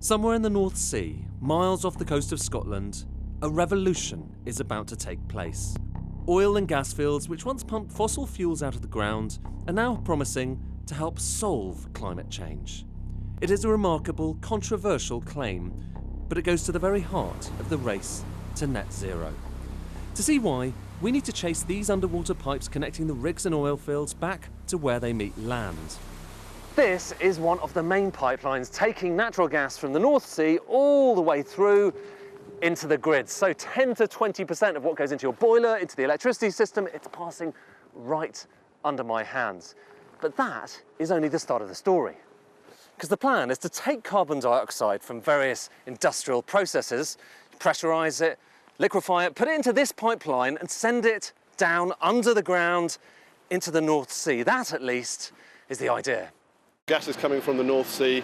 Somewhere in the North Sea, miles off the coast of Scotland, a revolution is about to take place. Oil and gas fields, which once pumped fossil fuels out of the ground, are now promising to help solve climate change. It is a remarkable, controversial claim, but it goes to the very heart of the race to net zero. To see why, we need to chase these underwater pipes connecting the rigs and oil fields back to where they meet land. This is one of the main pipelines taking natural gas from the North Sea all the way through into the grid. So 10 to 20% of what goes into your boiler, into the electricity system, it's passing right under my hands. But that is only the start of the story. Because the plan is to take carbon dioxide from various industrial processes, pressurise it, liquefy it, put it into this pipeline and send it down under the ground into the North Sea. That, at least, is the idea. Gas is coming from the North Sea,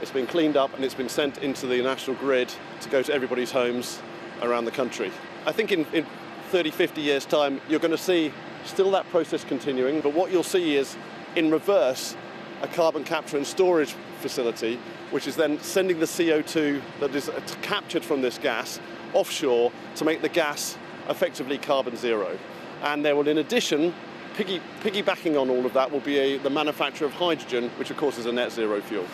it's been cleaned up and it's been sent into the national grid to go to everybody's homes around the country. I think in 30, 50 years' time, you're going to see still that process continuing, but what you'll see is, in reverse, a carbon capture and storage facility, which is then sending the CO2 that is captured from this gas offshore to make the gas effectively carbon zero. And there will, in addition, piggybacking on all of that will be the manufacture of hydrogen, which of course is a net zero fuel.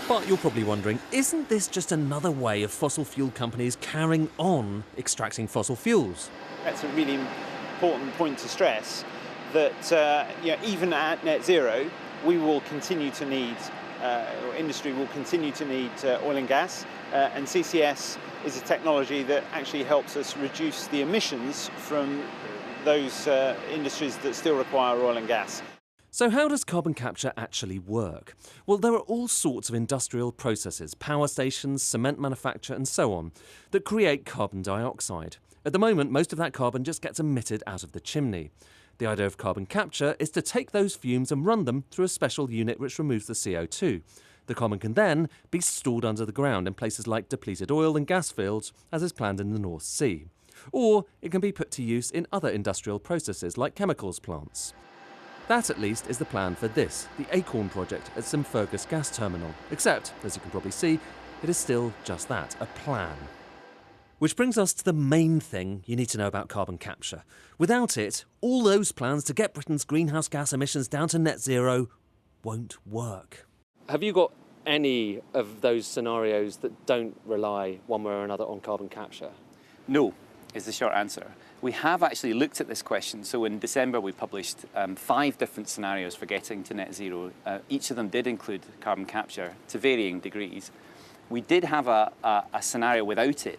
But you're probably wondering, isn't this just another way of fossil fuel companies carrying on extracting fossil fuels? That's a really important point to stress, that even at net zero, we will continue to need, or industry will continue to need oil and gas, and CCS is a technology that actually helps us reduce the emissions from those industries that still require oil and gas. So how does carbon capture actually work? Well, there are all sorts of industrial processes, power stations, cement manufacture and so on, that create carbon dioxide. At the moment, most of that carbon just gets emitted out of the chimney. The idea of carbon capture is to take those fumes and run them through a special unit which removes the CO2. The carbon can then be stored under the ground in places like depleted oil and gas fields, as is planned in the North Sea. Or it can be put to use in other industrial processes like chemicals plants. That, at least, is the plan for this, the Acorn project at Fergus gas terminal. Except, as you can probably see, it is still just that, a plan. Which brings us to the main thing you need to know about carbon capture. Without it, all those plans to get Britain's greenhouse gas emissions down to net zero won't work. Have you got any of those scenarios that don't rely one way or another on carbon capture? No, is the short answer. We have actually looked at this question. So in December we published 5 different scenarios for getting to net zero. Each of them did include carbon capture to varying degrees. We did have a scenario without it,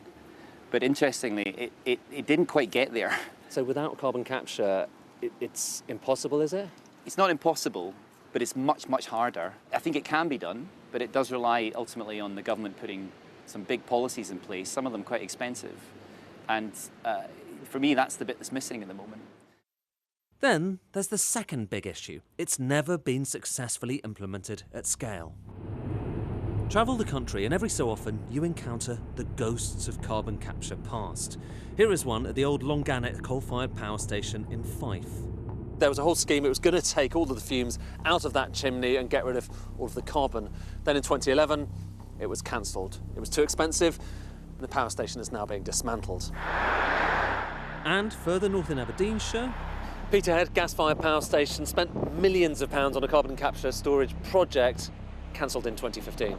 but interestingly it didn't quite get there. So without carbon capture, it's impossible, is it? It's not impossible, but it's much, much harder. I think it can be done, but it does rely ultimately on the government putting some big policies in place, some of them quite expensive. And for me, that's the bit that's missing at the moment. Then there's the second big issue. It's never been successfully implemented at scale. Travel the country and every so often you encounter the ghosts of carbon capture past. Here is one at the old Longannet coal-fired power station in Fife. There was a whole scheme. It was going to take all of the fumes out of that chimney and get rid of all of the carbon. Then in 2011, it was cancelled. It was too expensive. The power station is now being dismantled. And further north in Aberdeenshire, Peterhead gas-fired power station spent millions of pounds on a carbon capture storage project, cancelled in 2015.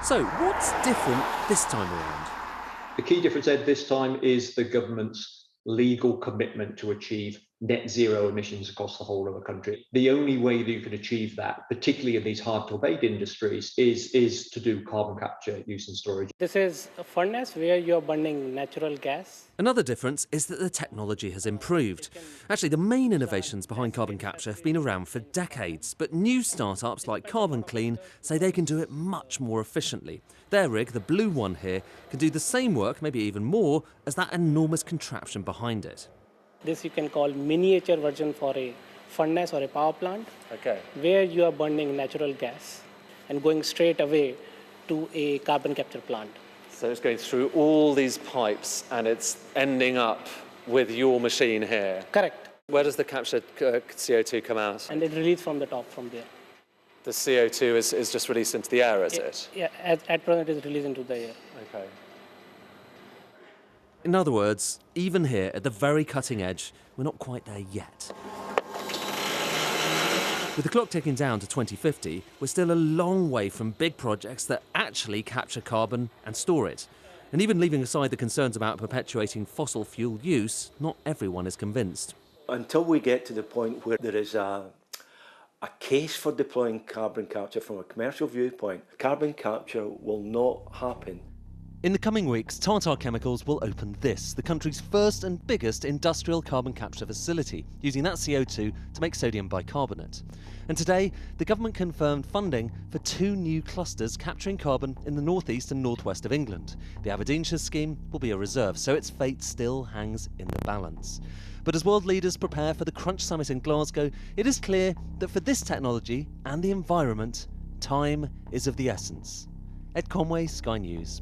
So what's different this time around? The key difference, Ed, this time is the government's legal commitment to achieve net zero emissions across the whole of the country. The only way that you can achieve that, particularly in these hard-to-abate industries, is to do carbon capture, use and storage. This is a furnace where you're burning natural gas. Another difference is that the technology has improved. Actually, the main innovations behind carbon capture have been around for decades, but new startups like Carbon Clean say they can do it much more efficiently. Their rig, the blue one here, can do the same work, maybe even more, as that enormous contraption behind it. This you can call miniature version for a furnace or a power plant, where you are burning natural gas and going straight away to a carbon capture plant. So it's going through all these pipes and it's ending up with your machine here. Correct. Where does the captured CO2 come out? And it releases from the top from there. the CO2 is just released into the air, is it? Yeah, at present it is released into the air. Okay. In other words, even here at the very cutting edge, we're not quite there yet. With the clock ticking down to 2050, we're still a long way from big projects that actually capture carbon and store it. And even leaving aside the concerns about perpetuating fossil fuel use, not everyone is convinced. Until we get to the point where there is a case for deploying carbon capture from a commercial viewpoint, carbon capture will not happen. In the coming weeks, Tata Chemicals will open this, the country's first and biggest industrial carbon capture facility, using that CO2 to make sodium bicarbonate. And today, the government confirmed funding for 2 new clusters capturing carbon in the northeast and northwest of England. The Aberdeenshire scheme will be a reserve, so its fate still hangs in the balance. But as world leaders prepare for the Crunch Summit in Glasgow, it is clear that for this technology and the environment, time is of the essence. Ed Conway, Sky News.